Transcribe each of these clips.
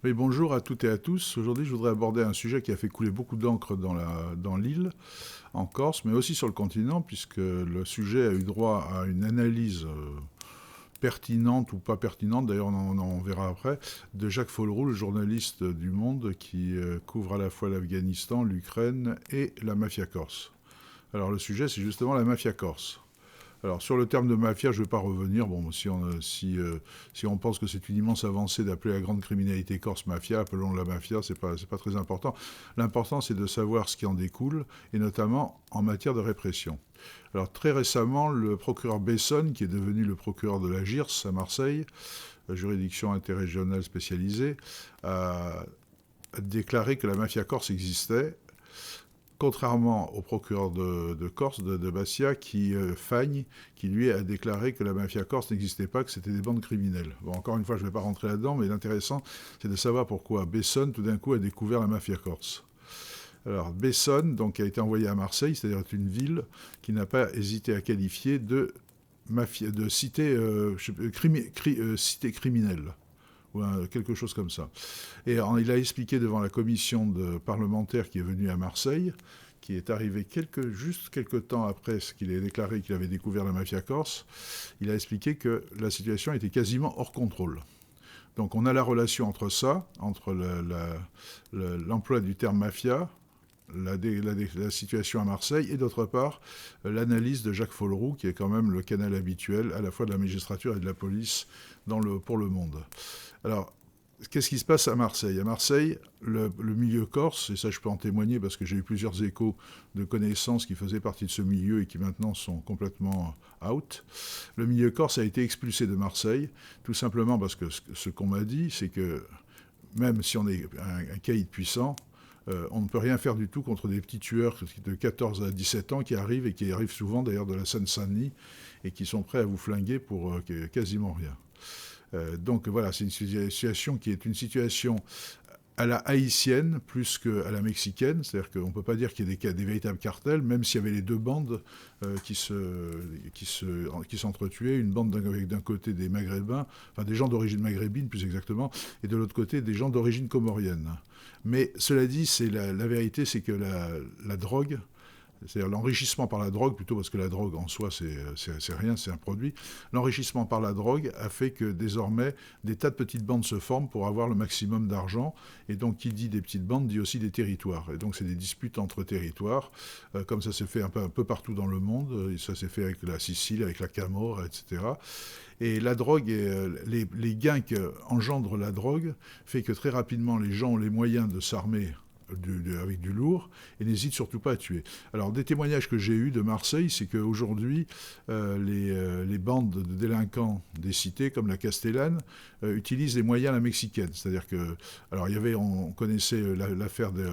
Oui, bonjour à toutes et à tous. Aujourd'hui, je voudrais aborder un sujet qui a fait couler beaucoup d'encre dans l'île, en Corse, mais aussi sur le continent, puisque le sujet a eu droit à une analyse pertinente ou pas pertinente, d'ailleurs on verra après, de Jacques Follroux, le journaliste du Monde qui couvre à la fois l'Afghanistan, l'Ukraine et la mafia corse. Alors le sujet, c'est justement la mafia corse. Alors sur le terme de mafia, je ne vais pas revenir. Bon, si on pense que c'est une immense avancée d'appeler la grande criminalité corse mafia, appelons la mafia, c'est pas très important. L'important, c'est de savoir ce qui en découle, et notamment en matière de répression. Alors très récemment, le procureur Bessonne, qui est devenu le procureur de la GIRS à Marseille, la juridiction interrégionale spécialisée, a déclaré que la mafia corse existait, contrairement au procureur de Corse, de Bastia, Fagne, qui lui a déclaré que la mafia corse n'existait pas, que c'était des bandes criminelles. Bon, encore une fois, je ne vais pas rentrer là-dedans, mais l'intéressant, c'est de savoir pourquoi Bessonne, tout d'un coup, a découvert la mafia corse. Alors, Bessonne, donc, a été envoyé à Marseille, c'est-à-dire une ville qui n'a pas hésité à qualifier de cité, cité criminelle, ou quelque chose comme ça. Et il a expliqué devant la commission parlementaire qui est venue à Marseille, qui est arrivé juste quelques temps après ce qu'il ait déclaré qu'il avait découvert la mafia corse, il a expliqué que la situation était quasiment hors contrôle. Donc on a la relation entre ça, entre l'emploi du terme mafia, la situation à Marseille, et d'autre part, l'analyse de Jacques Follroux, qui est quand même le canal habituel à la fois de la magistrature et de la police pour le monde. Alors, qu'est-ce qui se passe à Marseille? À Marseille, le milieu corse, et ça je peux en témoigner parce que j'ai eu plusieurs échos de connaissances qui faisaient partie de ce milieu et qui maintenant sont complètement out, le milieu corse a été expulsé de Marseille, tout simplement parce que ce qu'on m'a dit, c'est que même si on est un caïd puissant, on ne peut rien faire du tout contre des petits tueurs de 14 à 17 ans qui arrivent, et qui arrivent souvent d'ailleurs de la Seine-Saint-Denis, et qui sont prêts à vous flinguer pour quasiment rien. Donc voilà, c'est une situation qui est une situation à la haïtienne plus qu'à la mexicaine, c'est-à-dire qu'on ne peut pas dire qu'il y ait des véritables cartels, même s'il y avait les deux bandes qui s'entretuaient, une bande avec d'un côté des Maghrébins, enfin des gens d'origine maghrébine plus exactement, et de l'autre côté des gens d'origine comorienne. Mais cela dit, la vérité, c'est que la drogue, c'est-à-dire l'enrichissement par la drogue, plutôt, parce que la drogue en soi, c'est rien, c'est un produit. L'enrichissement par la drogue a fait que désormais, des tas de petites bandes se forment pour avoir le maximum d'argent. Et donc, qui dit des petites bandes, dit aussi des territoires. Et donc, c'est des disputes entre territoires, comme ça s'est fait un peu partout dans le monde. Ça s'est fait avec la Sicile, avec la Camorre, etc. Et la drogue, les gains qu'engendre la drogue, fait que très rapidement, les gens ont les moyens de s'armer avec du lourd, et n'hésite surtout pas à tuer. Alors, des témoignages que j'ai eus de Marseille, c'est qu'aujourd'hui, les bandes de délinquants des cités, comme la Castellane, utilisent les moyens à la mexicaine. C'est-à-dire que, alors, on connaissait l'affaire de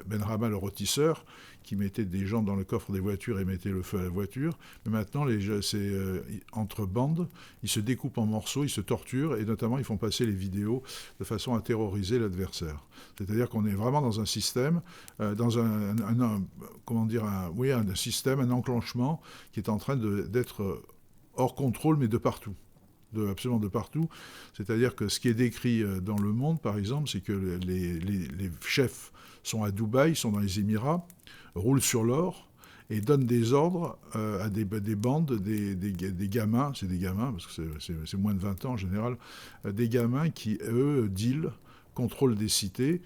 Benrama, le rôtisseur, qui mettait des gens dans le coffre des voitures et mettait le feu à la voiture. Mais maintenant, c'est entre bandes, ils se découpent en morceaux, ils se torturent, et notamment, ils font passer les vidéos de façon à terroriser l'adversaire. C'est-à-dire qu'on est vraiment dans un système, un système, un enclenchement qui est en train d'être hors contrôle, mais de partout. Absolument de partout. C'est-à-dire que ce qui est décrit dans Le Monde, par exemple, c'est que les chefs sont à Dubaï, sont dans les Émirats, roulent sur l'or et donnent des ordres à des bandes, des gamins, c'est des gamins, parce que c'est moins de 20 ans en général, des gamins qui, eux, dealent, contrôlent des cités,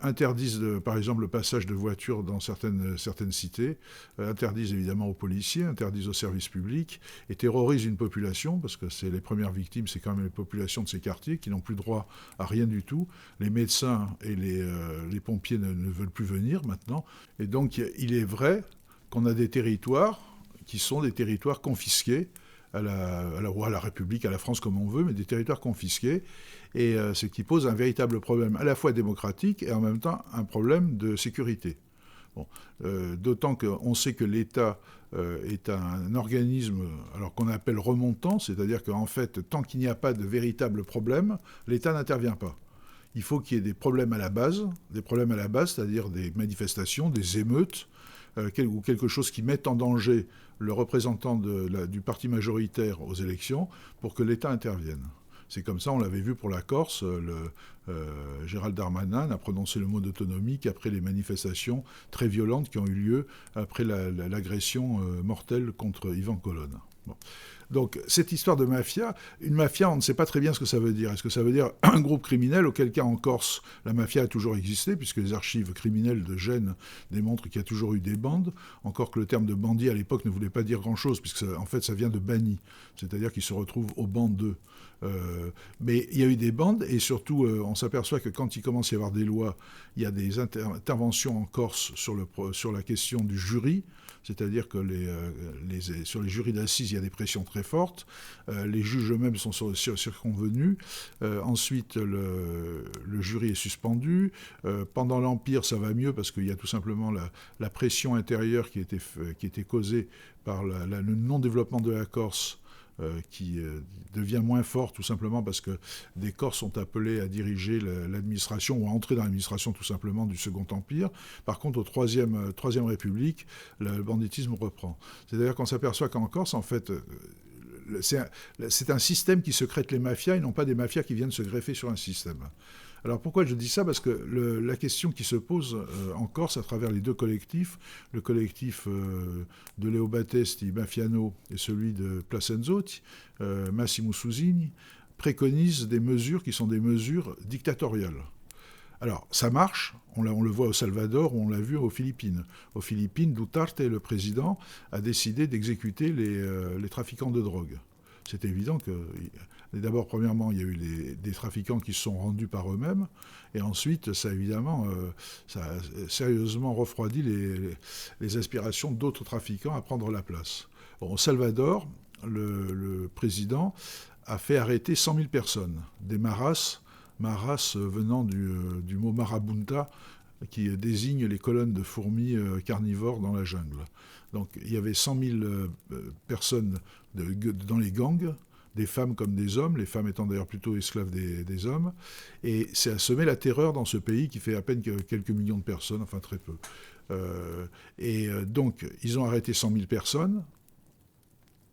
interdisent par exemple le passage de voitures dans certaines cités, interdisent évidemment aux policiers, interdisent aux services publics, et terrorisent une population, parce que les premières victimes, c'est quand même les populations de ces quartiers qui n'ont plus droit à rien du tout. Les médecins et les pompiers ne veulent plus venir maintenant. Et donc il est vrai qu'on a des territoires qui sont des territoires confisqués à la République, à la France comme on veut, mais des territoires confisqués, et ce qui pose un véritable problème à la fois démocratique et en même temps un problème de sécurité. Bon, d'autant qu'on sait que l'État est un organisme alors qu'on appelle remontant, c'est-à-dire qu'en fait, tant qu'il n'y a pas de véritable problème, l'État n'intervient pas. Il faut qu'il y ait des problèmes à la base, c'est-à-dire des manifestations, des émeutes, ou quelque chose qui mette en danger le représentant du parti majoritaire aux élections pour que l'État intervienne. C'est comme ça, on l'avait vu pour la Corse. Gérald Darmanin a prononcé le mot d'autonomie qu'après les manifestations très violentes qui ont eu lieu après l'agression mortelle contre Ivan Colonne. Bon. Donc cette histoire de mafia, une mafia, on ne sait pas très bien ce que ça veut dire. Est-ce que ça veut dire un groupe criminel, auquel cas en Corse, la mafia a toujours existé, puisque les archives criminelles de Gênes démontrent qu'il y a toujours eu des bandes, encore que le terme de bandit à l'époque ne voulait pas dire grand-chose, puisque en fait ça vient de banni, c'est-à-dire qu'ils se retrouvent au banc d'eux. Mais il y a eu des bandes, et surtout on s'aperçoit que quand il commence à y avoir des lois, il y a des interventions en Corse sur la question du jury, c'est-à-dire que sur les jurys d'assises, il y a des pressions très fortes. Les juges eux-mêmes sont circonvenus. Ensuite, le jury est suspendu. Pendant l'Empire, ça va mieux parce qu'il y a tout simplement la pression intérieure qui était causée par le non-développement de la Corse, qui devient moins fort tout simplement parce que des Corses sont appelés à diriger l'administration ou à entrer dans l'administration tout simplement du Second Empire. Par contre, au Troisième République, le banditisme reprend. C'est-à-dire qu'on s'aperçoit qu'en Corse, en fait, c'est un système qui secrète les mafias et non pas des mafias qui viennent se greffer sur un système. Alors pourquoi je dis ça? Parce que la question qui se pose en Corse à travers les deux collectifs, le collectif de Leo Battesti, Mafiano, et celui de Placenzotti, Massimo Susini, préconise des mesures qui sont des mesures dictatoriales. Alors, ça marche, on le voit au Salvador, ou on l'a vu aux Philippines. Aux Philippines, Duterte, le président, a décidé d'exécuter les trafiquants de drogue. C'est évident que, d'abord, premièrement, il y a eu des trafiquants qui se sont rendus par eux-mêmes, et ensuite, ça a sérieusement refroidi les aspirations d'autres trafiquants à prendre la place. Bon, au Salvador, le président a fait arrêter 100 000 personnes, des maras venant du mot marabunta, qui désigne les colonnes de fourmis carnivores dans la jungle. Donc il y avait 100 000 personnes dans les gangs, des femmes comme des hommes, les femmes étant d'ailleurs plutôt esclaves des hommes, et c'est à semer la terreur dans ce pays qui fait à peine quelques millions de personnes, enfin très peu. Donc ils ont arrêté 100 000 personnes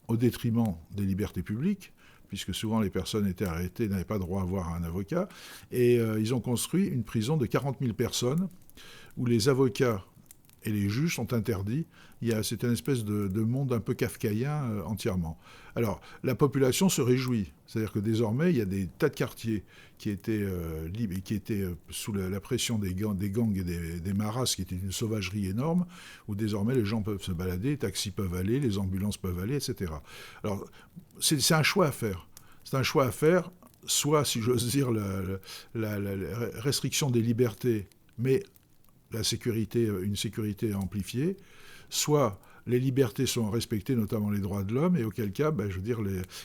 au détriment des libertés publiques, puisque souvent les personnes étaient arrêtées, n'avaient pas droit à avoir un avocat, et ils ont construit une prison de 40 000 personnes, où les avocats et les juges sont interdits. C'est une espèce de monde un peu kafkaïen entièrement. Alors, la population se réjouit. C'est-à-dire que désormais, il y a des tas de quartiers qui étaient libres et qui étaient sous la pression des gangs et des maras, qui était une sauvagerie énorme, où désormais les gens peuvent se balader, les taxis peuvent aller, les ambulances peuvent aller, etc. Alors, c'est un choix à faire. C'est un choix à faire, soit, si j'ose dire, la restriction des libertés, mais une sécurité amplifiée, soit les libertés sont respectées, notamment les droits de l'homme, et auquel cas, je veux dire,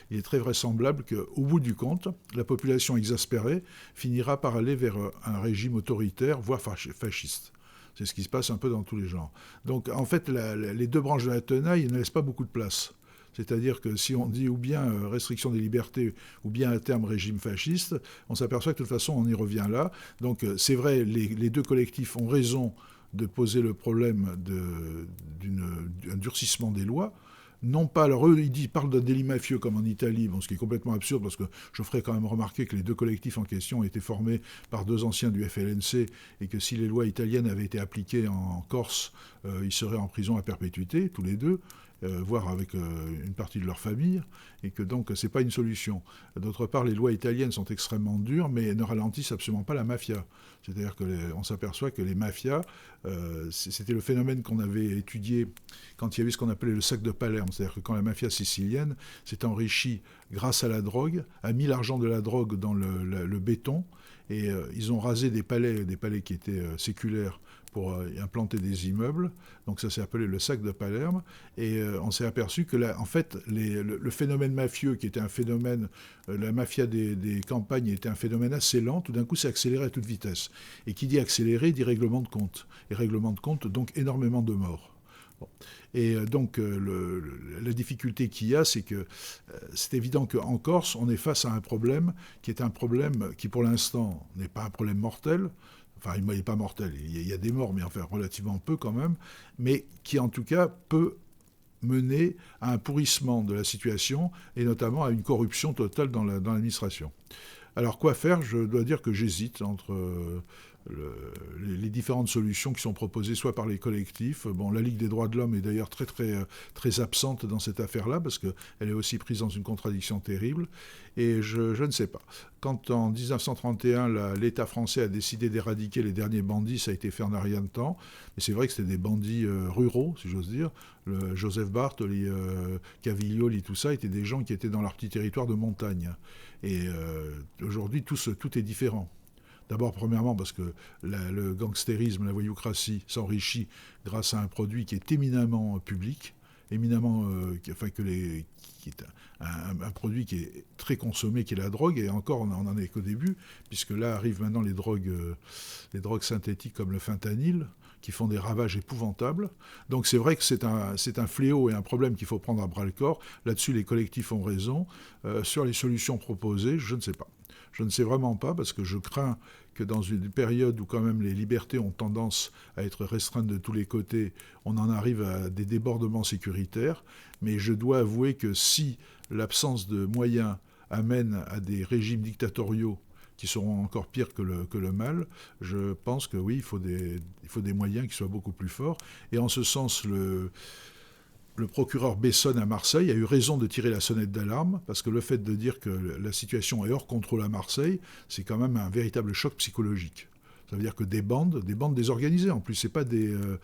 il est très vraisemblable qu'au bout du compte, la population exaspérée finira par aller vers un régime autoritaire, voire fasciste. C'est ce qui se passe un peu dans tous les genres. Donc, en fait, les deux branches de la tenaille ne laissent pas beaucoup de place. C'est-à-dire que si on dit ou bien restriction des libertés ou bien à terme régime fasciste, on s'aperçoit que de toute façon on y revient là. Donc c'est vrai, les deux collectifs ont raison de poser le problème d'un durcissement des lois. Non pas, alors eux, ils parlent d'un délit mafieux comme en Italie, ce qui est complètement absurde parce que je ferai quand même remarquer que les deux collectifs en question ont été formés par deux anciens du FLNC et que si les lois italiennes avaient été appliquées en Corse, ils seraient en prison à perpétuité, tous les deux. Voire avec une partie de leur famille, et que donc c'est pas une solution. D'autre part, les lois italiennes sont extrêmement dures, mais ne ralentissent absolument pas la mafia. C'est-à-dire qu'on s'aperçoit que les mafias, c'était le phénomène qu'on avait étudié quand il y a eu ce qu'on appelait le sac de Palerme. C'est-à-dire que quand la mafia sicilienne s'est enrichie grâce à la drogue, a mis l'argent de la drogue dans le béton, et ils ont rasé des palais qui étaient séculaires, pour implanter des immeubles. Donc ça s'est appelé le sac de Palerme. Et on s'est aperçu que là, en fait, le phénomène mafieux, qui était un phénomène, la mafia des campagnes était un phénomène assez lent, tout d'un coup s'est accéléré à toute vitesse. Et qui dit accéléré, dit règlement de compte. Et règlement de compte, donc énormément de morts. Bon. Et donc la difficulté qu'il y a, c'est que c'est évident qu'en Corse, on est face à un problème qui est un problème qui pour l'instant n'est pas un problème mortel. Enfin, il n'est pas mortel, il y a des morts, mais enfin relativement peu quand même, mais qui en tout cas peut mener à un pourrissement de la situation et notamment à une corruption totale dans l'administration. Alors quoi faire? Je dois dire que j'hésite entre les différentes solutions qui sont proposées soit par les collectifs. Bon, la Ligue des droits de l'homme est d'ailleurs très absente dans cette affaire-là parce qu'elle est aussi prise dans une contradiction terrible. Et je ne sais pas. Quand en 1931, l'État français a décidé d'éradiquer les derniers bandits, ça a été fait en un rien de temps. Mais c'est vrai que c'était des bandits ruraux, si j'ose dire. Joseph Bartoli, Caviglioli, tout ça, étaient des gens qui étaient dans leur petit territoire de montagne. Et aujourd'hui, tout est différent. D'abord, premièrement, parce que le gangstérisme, la voyoucratie s'enrichit grâce à un produit qui est éminemment public, éminemment, qui est un produit qui est très consommé, qui est la drogue, et encore, on n'en est qu'au début, puisque là arrivent maintenant les drogues synthétiques comme le fentanyl, qui font des ravages épouvantables. Donc c'est vrai que c'est un fléau et un problème qu'il faut prendre à bras-le-corps. Là-dessus, les collectifs ont raison. Sur les solutions proposées, je ne sais pas. Je ne sais vraiment pas, parce que je crains que dans une période où quand même les libertés ont tendance à être restreintes de tous les côtés, on en arrive à des débordements sécuritaires. Mais je dois avouer que si l'absence de moyens amène à des régimes dictatoriaux qui seront encore pires que le mal, je pense que oui, il faut des moyens qui soient beaucoup plus forts. Et en ce sens, le procureur Bessonne à Marseille a eu raison de tirer la sonnette d'alarme, parce que le fait de dire que la situation est hors contrôle à Marseille, c'est quand même un véritable choc psychologique. Ça veut dire que des bandes désorganisées, en plus, c'est pas le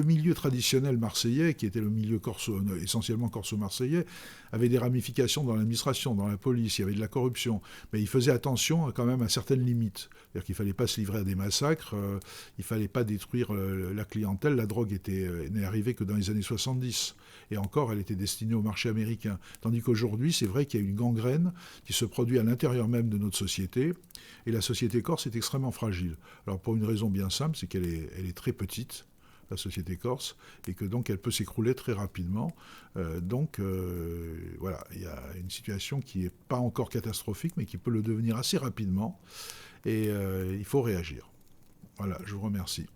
milieu traditionnel marseillais, qui était le milieu essentiellement corso-marseillais, avait des ramifications dans l'administration, dans la police, il y avait de la corruption, mais il faisait attention quand même à certaines limites. C'est-à-dire qu'il ne fallait pas se livrer à des massacres, il ne fallait pas détruire la clientèle, la drogue n'est arrivée que dans les années 70, et encore, elle était destinée au marché américain. Tandis qu'aujourd'hui, c'est vrai qu'il y a une gangrène qui se produit à l'intérieur même de notre société, et la société corse est extrêmement fragile. Alors pour une raison bien simple, c'est qu'elle est très petite, la société corse, et que donc elle peut s'écrouler très rapidement. Voilà, il y a une situation qui n'est pas encore catastrophique, mais qui peut le devenir assez rapidement, et il faut réagir. Voilà, je vous remercie.